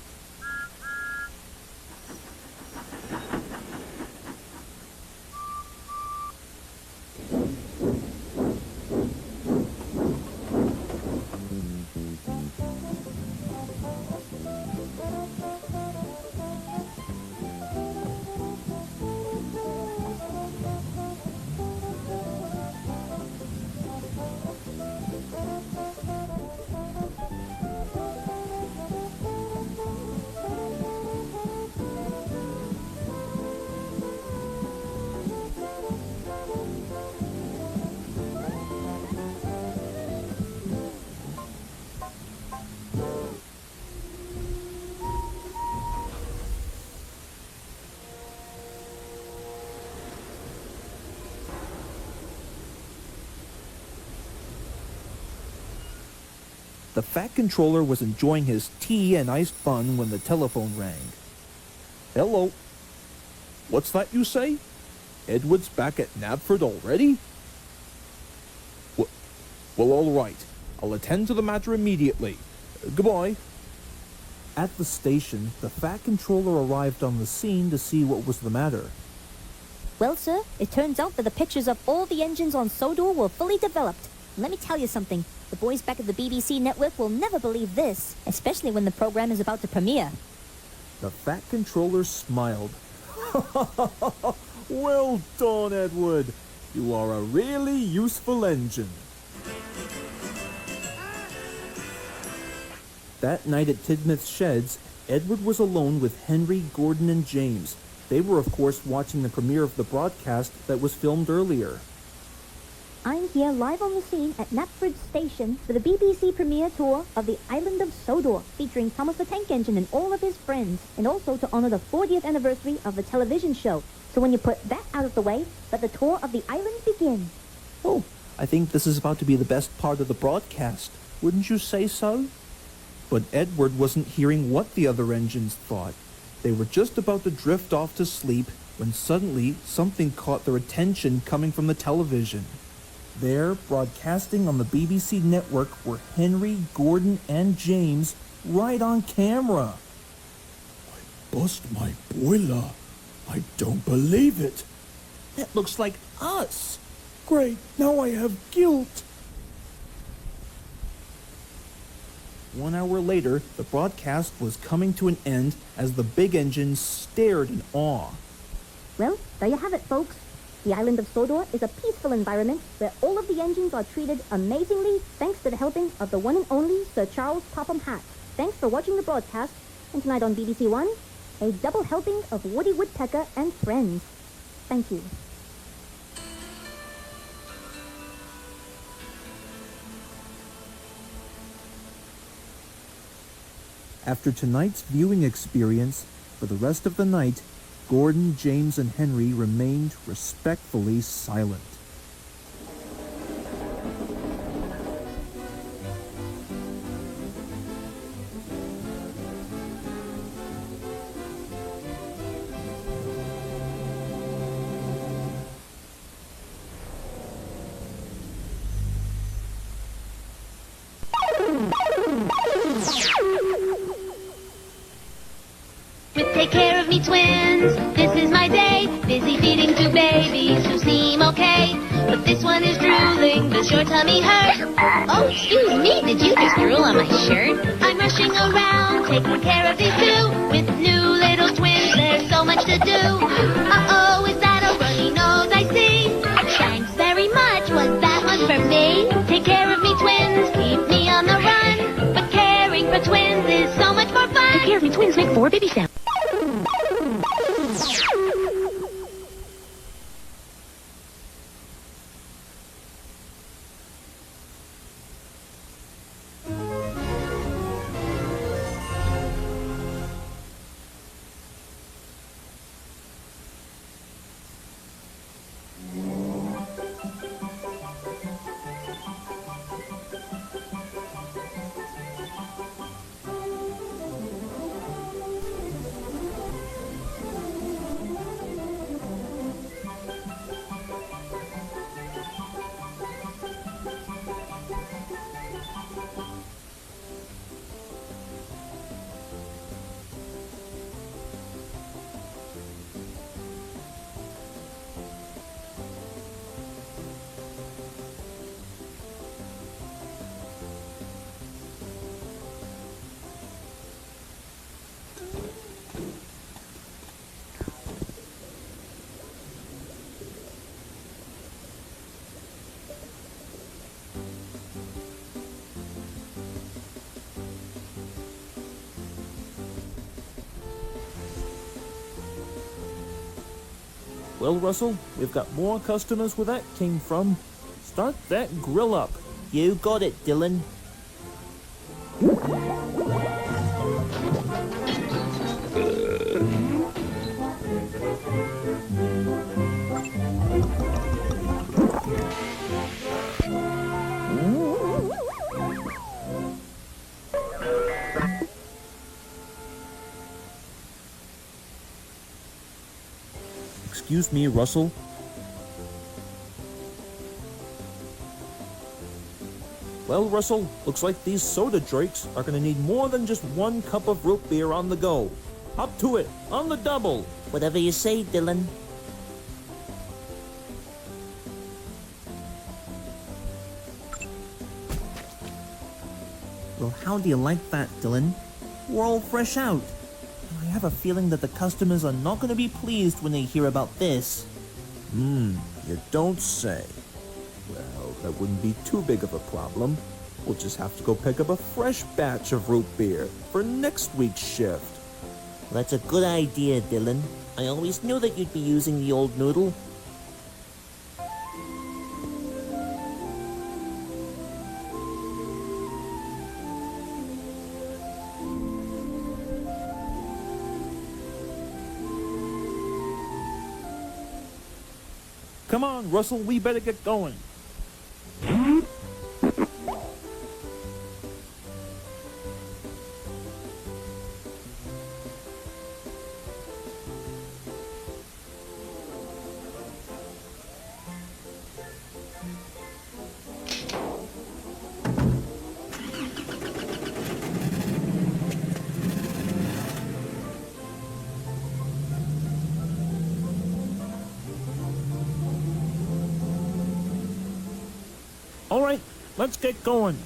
The Fat Controller was enjoying his tea and iced bun when the telephone rang. Hello. What's that you say? Edward's back at Knapford already? Well, all right. I'll attend to the matter immediately. Goodbye. At the station, the Fat Controller arrived on the scene to see what was the matter. Well, sir, it turns out that the pictures of all the engines on Sodor were fully developed. Let me tell you something. The boys back at the BBC network will never believe this, especially when the program is about to premiere. The Fat Controller smiled. Well done, Edward. You are a really useful engine. That night at Tidmouth's sheds, Edward was alone with Henry, Gordon, and James. They were, of course, watching the premiere of the broadcast that was filmed earlier. I'm here live on the scene at Knapford Station for the BBC premiere tour of the Island of Sodor, featuring Thomas the Tank Engine and all of his friends, and also to honor the 40th anniversary of the television show. So when you put that out of the way, let the tour of the island begin. Oh, I think this is about to be the best part of the broadcast. Wouldn't you say so? But Edward wasn't hearing what the other engines thought. They were just about to drift off to sleep when suddenly something caught their attention coming from the television. There, broadcasting on the BBC network, were Henry, Gordon, and James right on camera. Bust my boiler. I don't believe it. That looks like us. Great, now I have guilt. 1 hour later, the broadcast was coming to an end as the big engines stared in awe. Well, there you have it, folks. The island of Sodor is a peaceful environment where all of the engines are treated amazingly thanks to the helping of the one and only Sir Charles Popham Hatt. Thanks for watching the broadcast, and tonight on BBC One, a double helping of Woody Woodpecker and friends. Thank you. After tonight's viewing experience, for the rest of the night, Gordon, James, and Henry remained respectfully silent. Take care of me, twins. This is my day. Busy feeding two babies who seem okay. But this one is drooling. Does your tummy hurt? Oh, excuse me. Did you just drool on my shirt? I'm rushing around, taking care of these two. With new little twins, there's so much to do. Uh-oh, is that a runny nose I see? Thanks very much. Was that one for me? Take care of me, twins. Keep me on the run. But caring for twins is so much more fun. Take care of me, twins. Make 4 baby sounds. Well, Russell, we've got more customers where that came from. Start that grill up. You got it, Dylan. excuse me, Russell? Well, Russell, looks like these soda drakes are gonna need more than just 1 cup of root beer on the go. Up to it, on the double. Whatever you say, Dylan. Well, how do you like that, Dylan? We're all fresh out. And I have a feeling that the customers are not going to be pleased when they hear about this. You don't say. Well, that wouldn't be too big of a problem. We'll just have to go pick up a fresh batch of root beer for next week's shift. That's a good idea, Dylan. I always knew that you'd be using the old noodle. Come on, Russell, we better get going. All right, let's get going.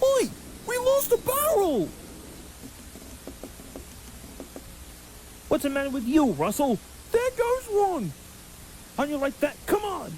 Oi! We lost a barrel! What's the matter with you, Russell? There goes one! On you like that, come on!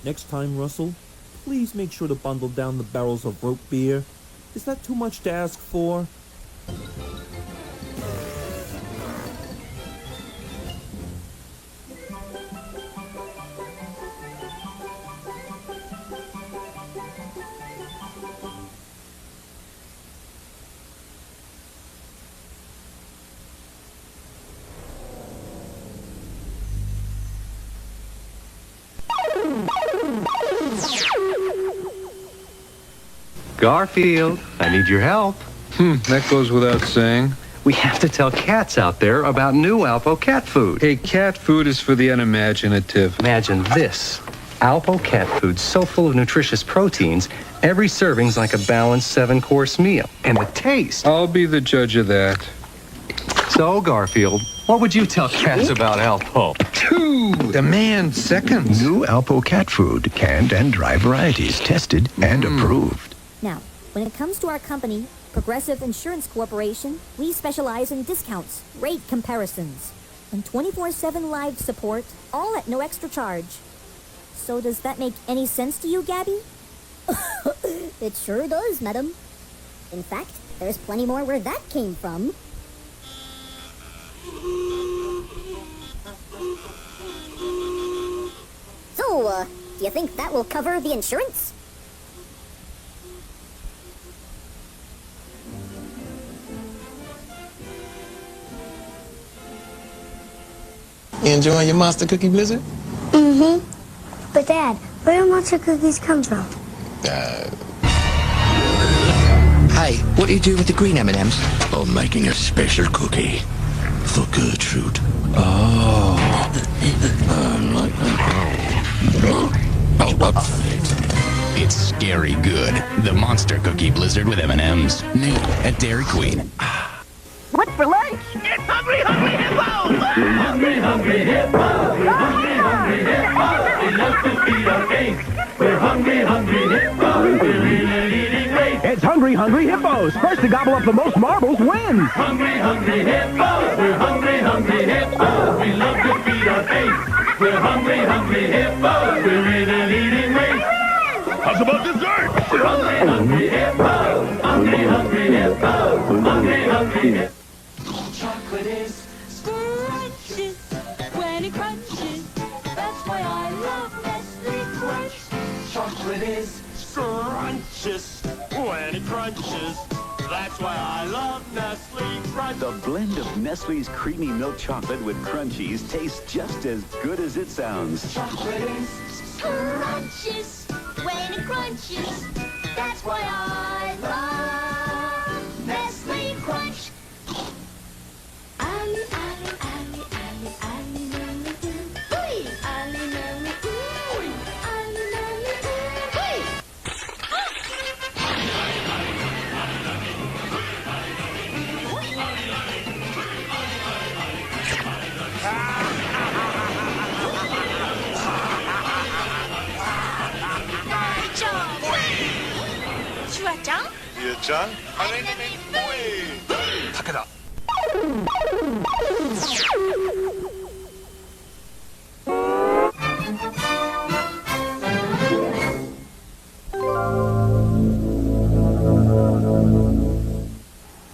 Next time, Russell, please make sure to bundle down the barrels of root beer. Is that too much to ask for? Garfield, I need your help. That goes without saying. We have to tell cats out there about new Alpo cat food. Hey, cat food is for the unimaginative. Imagine this. Alpo cat food so full of nutritious proteins, every serving's like a balanced 7-course meal. And the taste. I'll be the judge of that. So, Garfield, what would you tell cats about Alpo? 2 demand seconds. New Alpo cat food, canned and dry varieties, tested and approved. Now, when it comes to our company, Progressive Insurance Corporation, we specialize in discounts, rate comparisons, and 24/7 live support, all at no extra charge. So does that make any sense to you, Gabby? It sure does, madam. In fact, there's plenty more where that came from. So, do you think that will cover the insurance? You enjoying your monster cookie blizzard? Mm-hmm. But Dad, where do monster cookies come from? Hey, what do you do with the green M&Ms? I'm making a special cookie for Gertrude. It's scary good. The Monster Cookie Blizzard with M&M's. New at Dairy Queen. What for lunch? It's Hungry Hungry Hippos! Hungry Hungry Hippos! Hungry Hungry Hippos! We love to feed our face. We're Hungry Hungry Hippos. We're eating race. It's Hungry Hungry Hippos. First to gobble up the most marbles wins. Hungry Hungry Hippos! We're Hungry Hungry Hippos. We love to feed our face. We're Hungry Hungry Hippos. We're eating race. How's about dessert? We're Hungry Hungry Hippos. Hungry Hungry Hippos. Hungry Hungry Hippos. Chocolate is scrumptious when it crunches. That's why I love Nestle Crunch. Chocolate is scrumptious when it crunches. That's why I love Nestle Crunch. The blend of Nestle's creamy milk chocolate with crunchies tastes just as good as it sounds. Chocolate is scrumptious when it crunches. That's why I love Nestle Crunch. Ali, Ali, Ali, Ali, Ali, Nelly, ooh. Ali, Nelly, ooh. Ali, Nelly, Chuacan? Chuacan? Pack it up.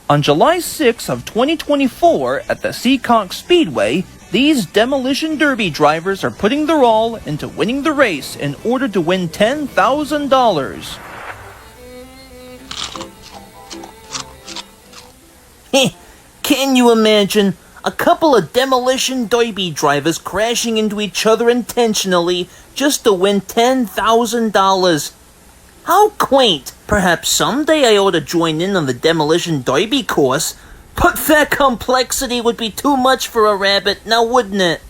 On July 6 of 2024 at the Seekonk Speedway, these Demolition Derby drivers are putting their all into winning the race in order to win $10,000. Can you imagine a couple of Demolition Derby drivers crashing into each other intentionally just to win $10,000? How quaint! Perhaps someday I ought to join in on the Demolition Derby course, but that complexity would be too much for a rabbit, now wouldn't it?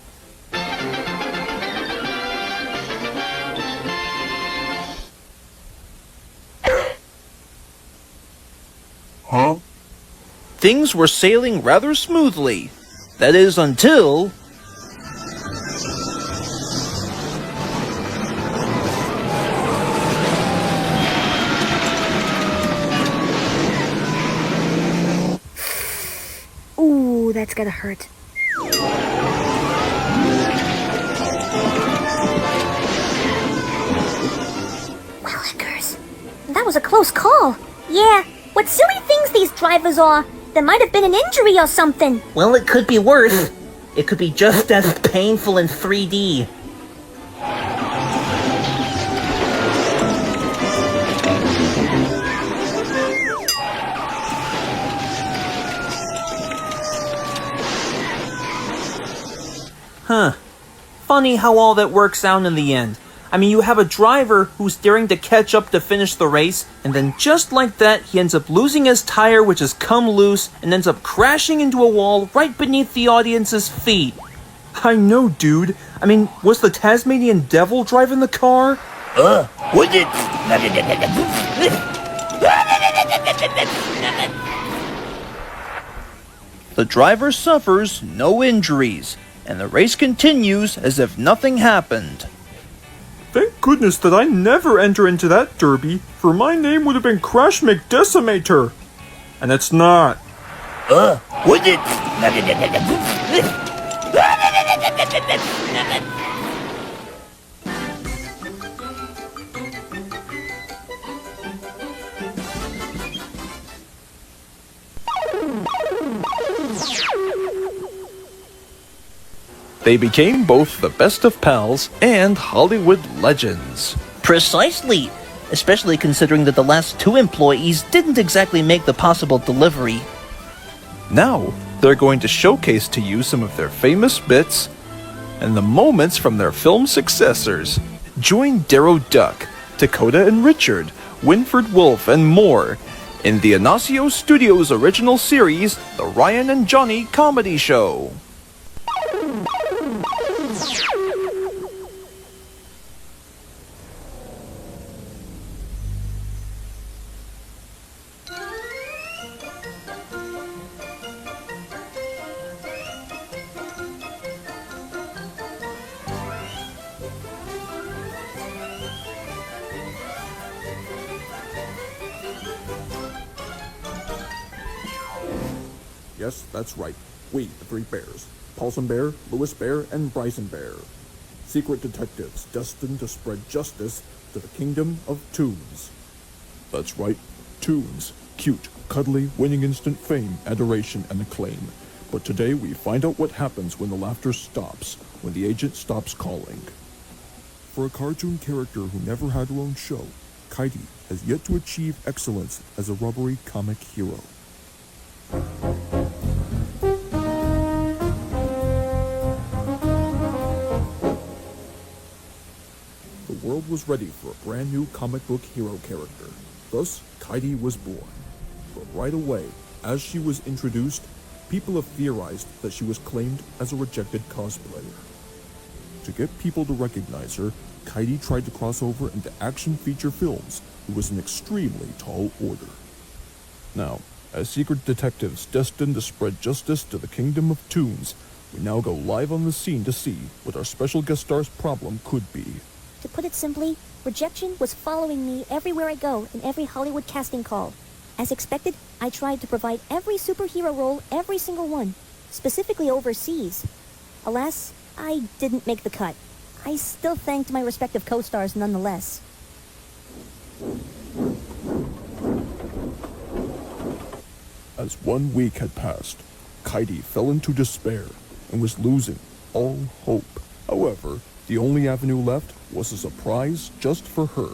Huh? Things were sailing rather smoothly. That is, until... Ooh, that's gotta hurt. Willikers. That was a close call. Yeah, what silly things these drivers are. There might have been an injury or something. Well, it could be worse. It could be just as painful in 3D. Huh. Funny how all that works out in the end. I mean, you have a driver who's daring to catch up to finish the race, and then just like that, he ends up losing his tire, which has come loose, and ends up crashing into a wall right beneath the audience's feet. I know, dude. I mean, was the Tasmanian devil driving the car? Was it? The driver suffers no injuries, and the race continues as if nothing happened. Thank goodness that I never enter into that derby, for my name would have been Crash McDecimator. And it's not. Was it? They became both the best of pals and Hollywood legends. Precisely, especially considering that the last two employees didn't exactly make the possible delivery. Now, they're going to showcase to you some of their famous bits and the moments from their film successors. Join Darrow Duck, Dakota and Richard, Winford Wolfe, and more in the Inacio Studios original series, The Ryan and Johnny Comedy Show. Yes, that's right. We, the three bears. Paulson Bear, Lewis Bear, and Bryson Bear. Secret detectives destined to spread justice to the kingdom of Toons. That's right, Toons. Cute, cuddly, winning instant fame, adoration, and acclaim. But today we find out what happens when the laughter stops, when the agent stops calling. For a cartoon character who never had her own show, Kitey has yet to achieve excellence as a rubbery comic hero. The world was ready for a brand new comic book hero character. Thus, Kitey was born. But right away, as she was introduced, people have theorized that she was claimed as a rejected cosplayer. To get people to recognize her, Kitey tried to cross over into action feature films. It was an extremely tall order. Now, as secret detectives destined to spread justice to the kingdom of Toons, we now go live on the scene to see what our special guest star's problem could be. To put it simply, rejection was following me everywhere I go in every Hollywood casting call. As expected, I tried to provide every superhero role, every single one, specifically overseas. Alas, I didn't make the cut. I still thanked my respective co-stars nonetheless. As 1 week had passed, Kitey fell into despair and was losing all hope. However, the only avenue left was a surprise just for her.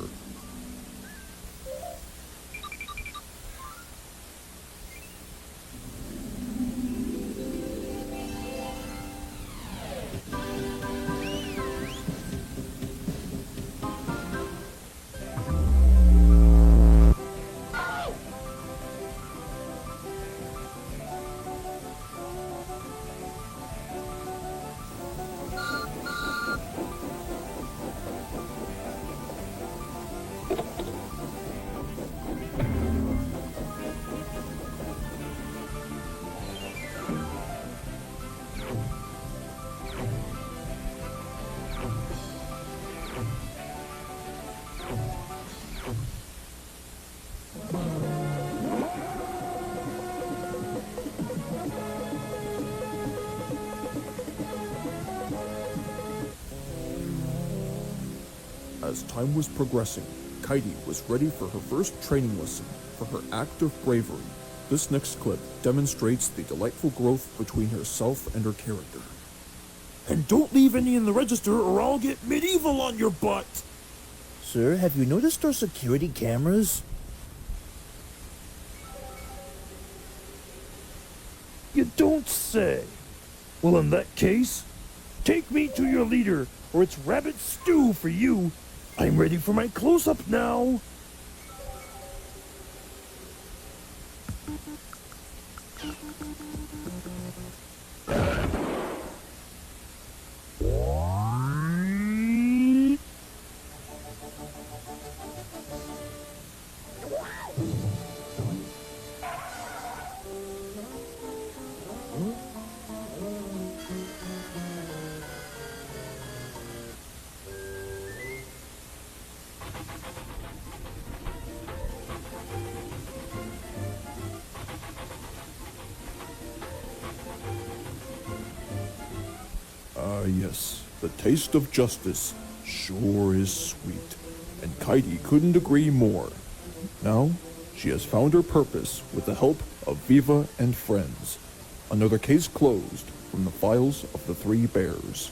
As time was progressing, Kitey was ready for her first training lesson for her act of bravery. This next clip demonstrates the delightful growth between herself and her character. And don't leave any in the register or I'll get medieval on your butt! Sir, have you noticed our security cameras? You don't say. Well, in that case, take me to your leader, or it's rabbit stew for you I'm ready for my close-up now. Yes, the taste of justice sure is sweet, and Kaidi couldn't agree more. Now, she has found her purpose with the help of Viva and friends. Another case closed from the files of the Three Bears.